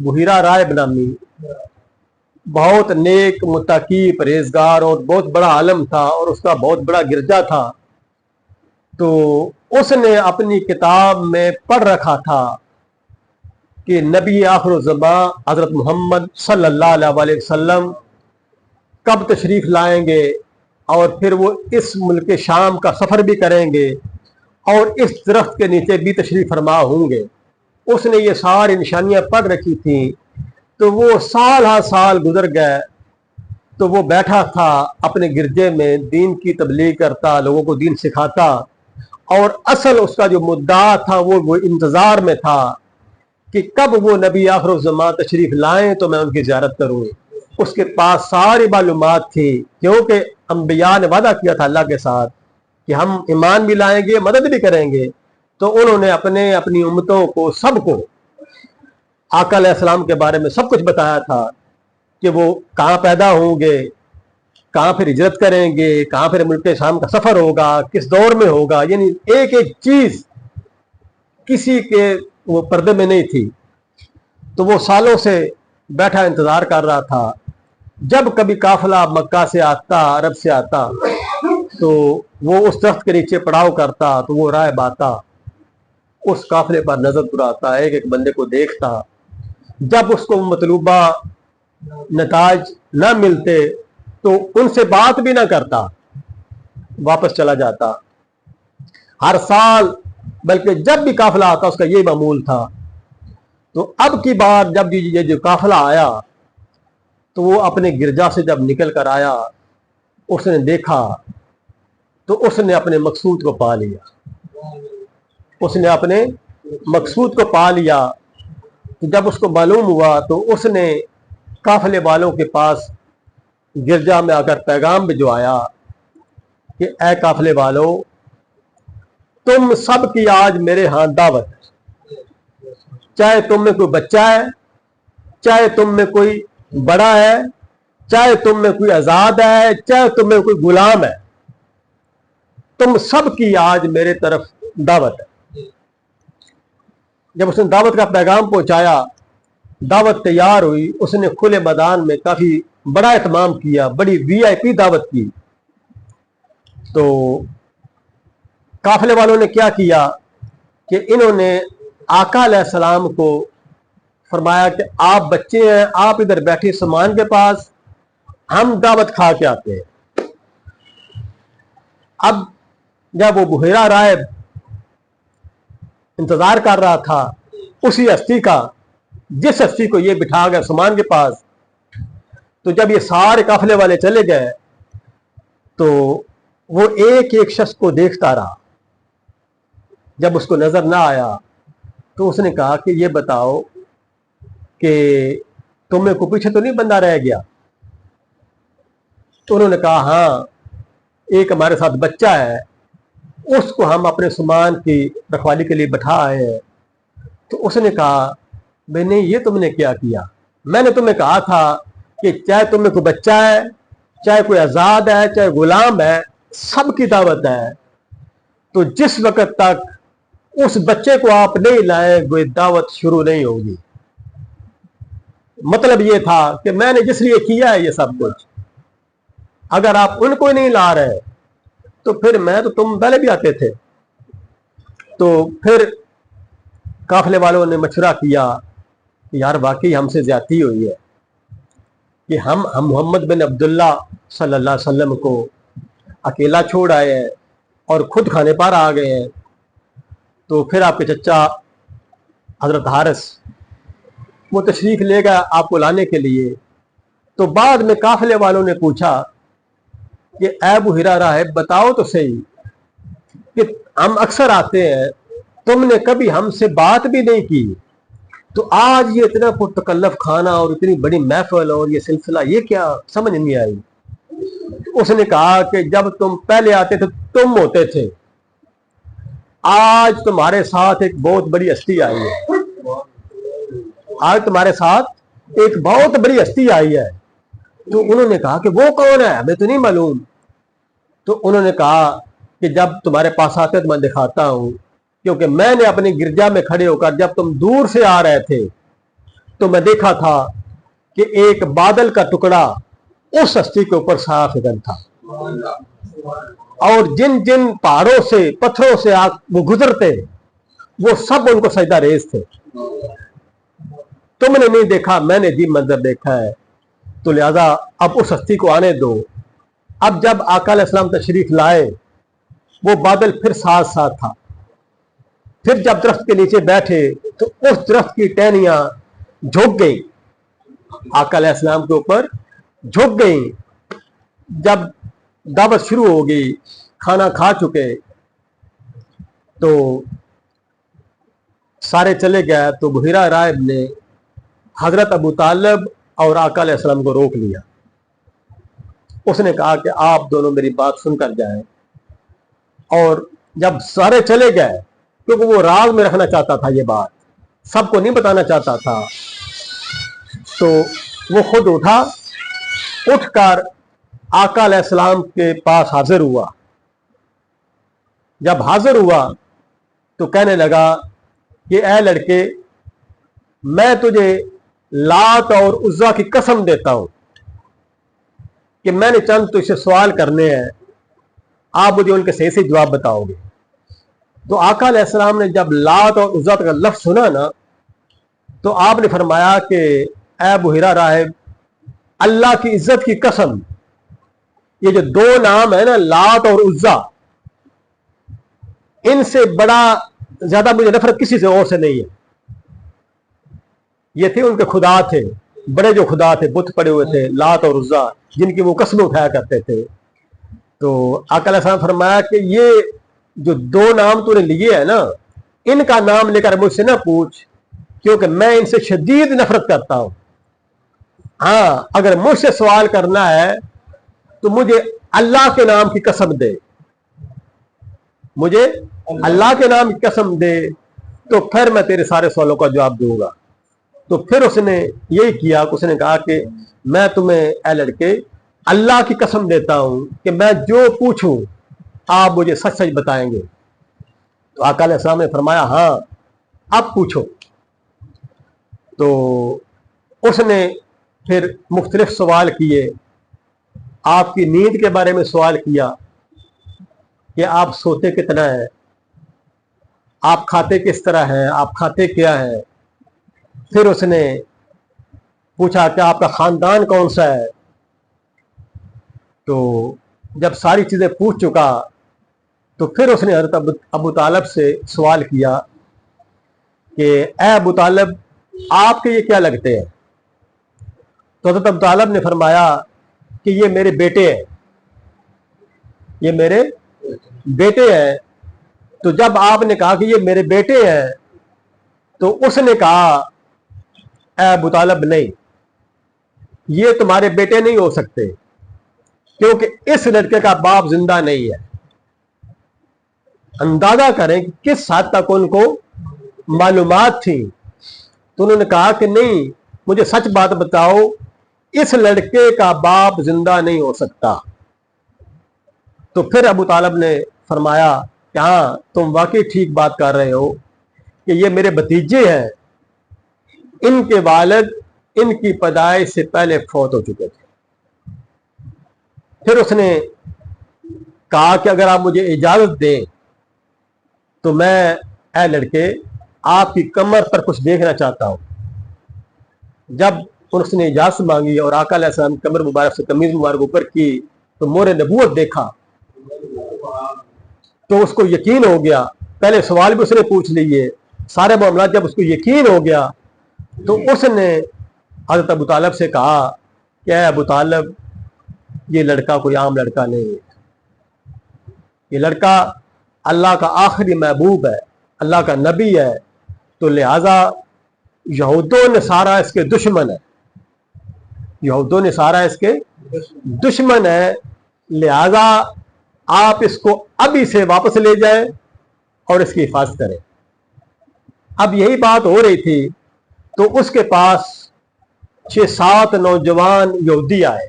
बुहीरा राहिब नामी बहुत नेक मुत्तकी परहेजगार और बहुत बड़ा आलम था और उसका बहुत बड़ा गिरजा था। तो उसने अपनी किताब में पढ़ रखा था कि नबी आखिर ज़मां हज़रत मोहम्मद सल्लल्लाहु अलैहि वसल्लम कब तशरीफ़ लाएंगे और फिर वो इस मुल्क शाम का सफ़र भी करेंगे और इस दरख्त के नीचे भी तशरीफ़ फरमा होंगे। उसने ये सारी निशानियां पढ़ रखी थी। तो वो साल हा साल गुजर गए। तो वो बैठा था अपने गिरजे में, दीन की तबलीग करता, लोगों को दीन सिखाता, और असल उसका जो मुद्दा था वो इंतज़ार में था कि कब वो नबी आखिर ज़मां तशरीफ़ लाएं तो मैं उनकी ज़ियारत करूँ। उसके पास सारी मालूमात थी, क्योंकि अंबिया ने वादा किया था अल्लाह के साथ कि हम ईमान भी लाएंगे, मदद भी करेंगे। तो उन्होंने अपनी उम्मतों को, सबको आका अलैहिस्सलाम के बारे में सब कुछ बताया था कि वो कहाँ पैदा होंगे, कहाँ फिर हिजरत करेंगे, कहाँ फिर मुल्क शाम का सफ़र होगा, किस दौर में होगा, यानी एक एक चीज़ किसी के वो पर्दे में नहीं थी। तो वो सालों से बैठा इंतज़ार कर रहा था। जब कभी काफिला मक्का से आता, अरब से आता, तो वो उस दरख्त के नीचे पड़ाव करता, तो वो राहिब आता, उस काफिले पर नजर बुलाता, एक एक बंदे को देखता। जब उसको मतलूबा नताज न मिलते तो उनसे बात भी ना करता, वापस चला जाता। हर साल, बल्कि जब भी काफिला आता उसका ये मामूल था। तो अब की बार जब ये जो काफिला आया तो वो अपने गिरजा से जब निकल कर आया, उसने देखा तो उसने अपने मकसूद को पा लिया। उसने अपने मकसूद को पा लिया। तो जब उसको मालूम हुआ तो उसने काफिले वालों के पास गिरजा में आकर पैगाम भिजवाया कि ऐ काफिले वालों, तुम सब की आज मेरे हाथ दावत है। चाहे तुम में कोई बच्चा है, चाहे तुम में कोई बड़ा है, चाहे तुम में कोई आजाद है, चाहे तुम में कोई गुलाम है, तुम सब की आज मेरे तरफ दावत है। जब उसने दावत का पैगाम पहुंचाया, दावत तैयार हुई, उसने खुले मैदान में काफी बड़ा एहतमाम किया, बड़ी वीआईपी दावत की। तो काफिले वालों ने क्या किया कि इन्होंने आका अलैहिस्सलाम को फरमाया कि आप बच्चे हैं, आप इधर बैठे सामान के पास, हम दावत खा के आते हैं। अब जब वो बुहीरा राहिब इंतजार कर रहा था उसी हस्ती का, जिस हस्ती को ये बिठा गया सामान के पास, तो जब ये सारे काफिले वाले चले गए तो वो एक एक शख्स को देखता रहा। जब उसको नजर ना आया तो उसने कहा कि ये बताओ कि तुम्हें को पीछे तो नहीं बंदा रह गया। तो उन्होंने कहा हाँ, एक हमारे साथ बच्चा है, उसको हम अपने सामान की रखवाली के लिए बैठा आए हैं। तो उसने कहा भाई नहीं, ये तुमने क्या किया? मैंने तुम्हें कहा था कि चाहे तुम्हें कोई बच्चा है, चाहे कोई आजाद है, चाहे गुलाम है, सबकी दावत है। तो जिस वक्त तक उस बच्चे को आप नहीं लाए, कोई दावत शुरू नहीं होगी। मतलब ये था कि मैंने जिस लिए किया है ये सब कुछ, अगर आप उनको नहीं ला रहे तो फिर मैं, तो तुम पहले भी आते थे। तो फिर काफिले वालों ने मशवरा किया कि यार वाकई हमसे ज्यादती हुई है कि हम मोहम्मद बिन अब्दुल्ला सल्लल्लाहु अलैहि वसल्लम को अकेला छोड़ आए हैं और खुद खाने पर आ गए हैं। तो फिर आपके चचा हजरत हारिस वो तशरीफ ले गया आपको लाने के लिए। तो बाद में काफिले वालों ने पूछा कि ऐ बुहीरा राहिब, बताओ तो सही कि हम अक्सर आते हैं, तुमने कभी हमसे बात भी नहीं की, तो आज ये इतना पुरतकल्लफ खाना और इतनी बड़ी महफिल और ये सिलसिला, ये क्या समझ नहीं आई। उसने कहा कि जब तुम पहले आते थे तुम होते थे, आज तुम्हारे साथ एक बहुत बड़ी हस्ती आई है। आज तुम्हारे साथ एक बहुत बड़ी हस्ती आई है। तो उन्होंने कहा कि वो कौन है, हमें तो नहीं मालूम। तो उन्होंने कहा कि जब तुम्हारे पास आते तो मैं दिखाता हूं, क्योंकि मैंने अपने गिरजा में खड़े होकर जब तुम दूर से आ रहे थे तो मैं देखा था कि एक बादल का टुकड़ा उस हस्ती के ऊपर साफ गन था, और जिन जिन पहाड़ों से पत्थरों से वो गुजरते वो सब उनको सजदा रेज थे। तुमने नहीं देखा, मैंने जी मंजर देखा है, तो लिहाजा अब उस हस्ती को आने दो। अब जब आका अलैहिस्सलाम तशरीफ लाए, वो बादल फिर साथ साथ था। फिर जब दरख्त के नीचे बैठे तो उस दरख्त की टहनियां झुक गई, आका अलैहिस्सलाम के ऊपर झुक गई। जब दावत शुरू हो गई, खाना खा चुके, तो सारे चले गए, तो बुहीरा राहिब ने हजरत अबू तालिब और आका अलैहिस्सलाम को रोक लिया। उसने कहा कि आप दोनों मेरी बात सुनकर जाएं। और जब सारे चले गए, क्योंकि वो राज में रखना चाहता था, ये बात सबको नहीं बताना चाहता था, तो वो खुद उठा, उठकर आका अलैहिस्सलाम के पास हाजिर हुआ। जब हाजिर हुआ तो कहने लगा कि ऐ लड़के, मैं तुझे लात और उज़्ज़ा की कसम देता हूं कि मैंने चंद तुझसे सवाल करने हैं, आप मुझे उनके सही से जवाब बताओगे। तो आका अलैहिस्सलाम ने जब लात और उज़्ज़ा का लफ्ज़ सुना ना, तो आपने फरमाया कि ऐ बुहीरा राहिब, अल्लाह की इज्जत की कसम, ये जो दो नाम है ना, लात और उज़्ज़ा, इनसे बड़ा ज्यादा मुझे नफरत किसी से और से नहीं है। ये थे उनके खुदा, थे बड़े जो खुदा थे, बुत पड़े हुए थे, लात और उज़्ज़ा, जिनकी वो कसमें उठाया करते थे। तो आका अलैहिस्सलाम फरमाया कि ये जो दो नाम तूने लिए है ना, इनका नाम लेकर मुझसे ना पूछ, क्योंकि मैं इनसे शदीद नफरत करता हूं। हाँ, अगर मुझसे सवाल करना है तो मुझे अल्लाह के नाम की कसम दे, मुझे अल्लाह के नाम की कसम दे, तो फिर मैं तेरे सारे सवालों का जवाब दूंगा। तो फिर उसने यही किया, उसने कहा कि मैं तुम्हें ऐ लड़के अल्लाह की कसम देता हूं कि मैं जो पूछूं आप मुझे सच सच बताएंगे। तो आका अलैहिस्सलाम ने फरमाया, हाँ अब पूछो। तो उसने फिर मुख्तलिफ सवाल किए, आपकी नींद के बारे में सवाल किया कि आप सोते कितना है, आप खाते किस तरह हैं, आप खाते क्या है। फिर उसने पूछा कि आपका खानदान कौन सा है। तो जब सारी चीजें पूछ चुका, तो फिर उसने हज़रत अबू तालिब से सवाल किया कि ऐ अबू तालिब, आपके ये क्या लगते हैं। तो हज़रत अबू तालिब ने फरमाया कि ये मेरे बेटे हैं, ये मेरे बेटे हैं। तो जब आपने कहा कि ये मेरे बेटे हैं, तो उसने कहा, ऐ अबू तालिब, नहीं, ये तुम्हारे बेटे नहीं हो सकते, क्योंकि इस लड़के का बाप जिंदा नहीं है। अंदाजा करें कि किस हद तक उनको मालूमात थी। तो उन्होंने कहा कि नहीं, मुझे सच बात बताओ, इस लड़के का बाप जिंदा नहीं हो सकता। तो फिर अबू तालिब ने फरमाया कि हाँ, तुम वाकई ठीक बात कर रहे हो कि ये मेरे भतीजे हैं, इनके वालिद इनकी पैदाइश से पहले फौत हो चुके थे। फिर उसने कहा कि अगर आप मुझे इजाजत दें तो मैं, ऐ लड़के, आपकी कमर पर कुछ देखना चाहता हूं। जब उसने इजाजत मांगी और आका अलैहिस्सलाम कमर मुबारक से कमीज मुबारक ऊपर की, तो मोरे नबूवत देखा, तो उसको यकीन हो गया। पहले सवाल भी उसने पूछ लिए, सारे मामला जब उसको यकीन हो गया, तो उसने हज़रत अबू तालिब से कहा कि ऐ अबू तालिब, ये लड़का कोई आम लड़का नहीं है, ये लड़का अल्लाह का आखिरी महबूब है, अल्लाह का नबी है। तो लिहाजा यहूदों ने सारा इसके दुश्मन है, यहूदों ने सारा इसके दुश्मन है। लिहाजा आप इसको अभी से वापस ले जाएं और इसकी हिफाजत करें। अब यही बात हो रही थी, तो उसके पास 6-7 नौजवान यहूदी आए।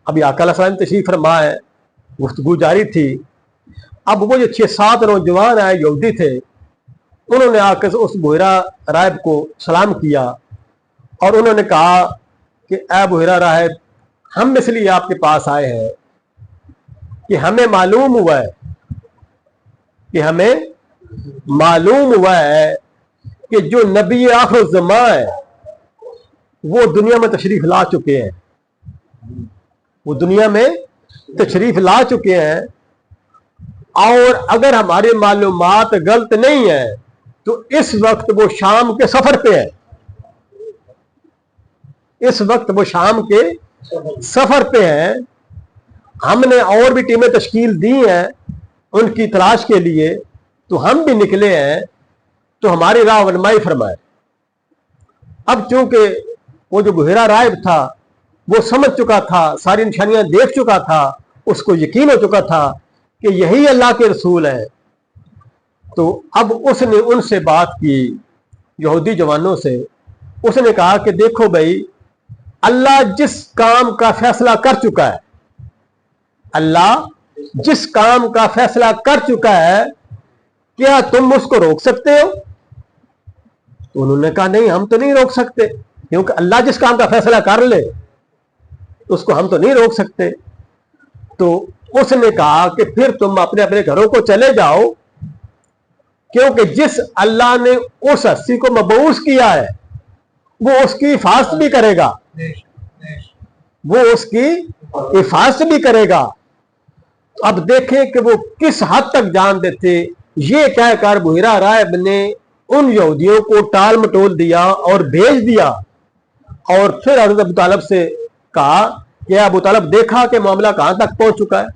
अभी आका अलैहिस्सलाम तशरीफ फरमा है, गुफ्तगू जारी थी। अब वो जो 6-7 नौजवान आए यहूदी थे, उन्होंने आकर उस बुहीरा राहिब को सलाम किया और उन्होंने कहा कि ऐ अबू हुरैरा राहिब, हम इसलिए आपके पास आए हैं कि हमें मालूम हुआ है कि जो नबी आखिर ज़मां है वो दुनिया में तशरीफ ला चुके हैं, और अगर हमारी मालूमात गलत नहीं है तो इस वक्त वो शाम के सफर पे है, हमने और भी टीमें तश्कील दी हैं उनकी तलाश के लिए, तो हम भी निकले हैं, तो हमारी राह रहनुमाई फरमाए। अब चूंकि वो जो बुहरा राहिब था वो समझ चुका था, सारी निशानियां देख चुका था, उसको यकीन हो चुका था कि यही अल्लाह के रसूल हैं, तो अब उसने उनसे बात की, यहूदी जवानों से। उसने कहा कि देखो भाई, अल्लाह जिस काम का फैसला कर चुका है, क्या तुम उसको रोक सकते हो? तो उन्होंने कहा नहीं, हम तो नहीं रोक सकते, क्योंकि अल्लाह जिस काम का फैसला कर ले उसको हम तो नहीं रोक सकते। तो उसने कहा कि फिर तुम अपने अपने घरों को चले जाओ, क्योंकि जिस अल्लाह ने उस हस्ती को मबऊस किया है वो उसकी हिफाजत भी करेगा। तो अब देखें कि वो किस हद तक जान देते। ये कहकर बुहरा राहिब ने उन यहूदियों को टाल मटोल दिया और भेज दिया, और फिर हज़रत अबू तालिब से कहा कि अबू तालिब, देखा कि मामला कहां तक पहुंच चुका है।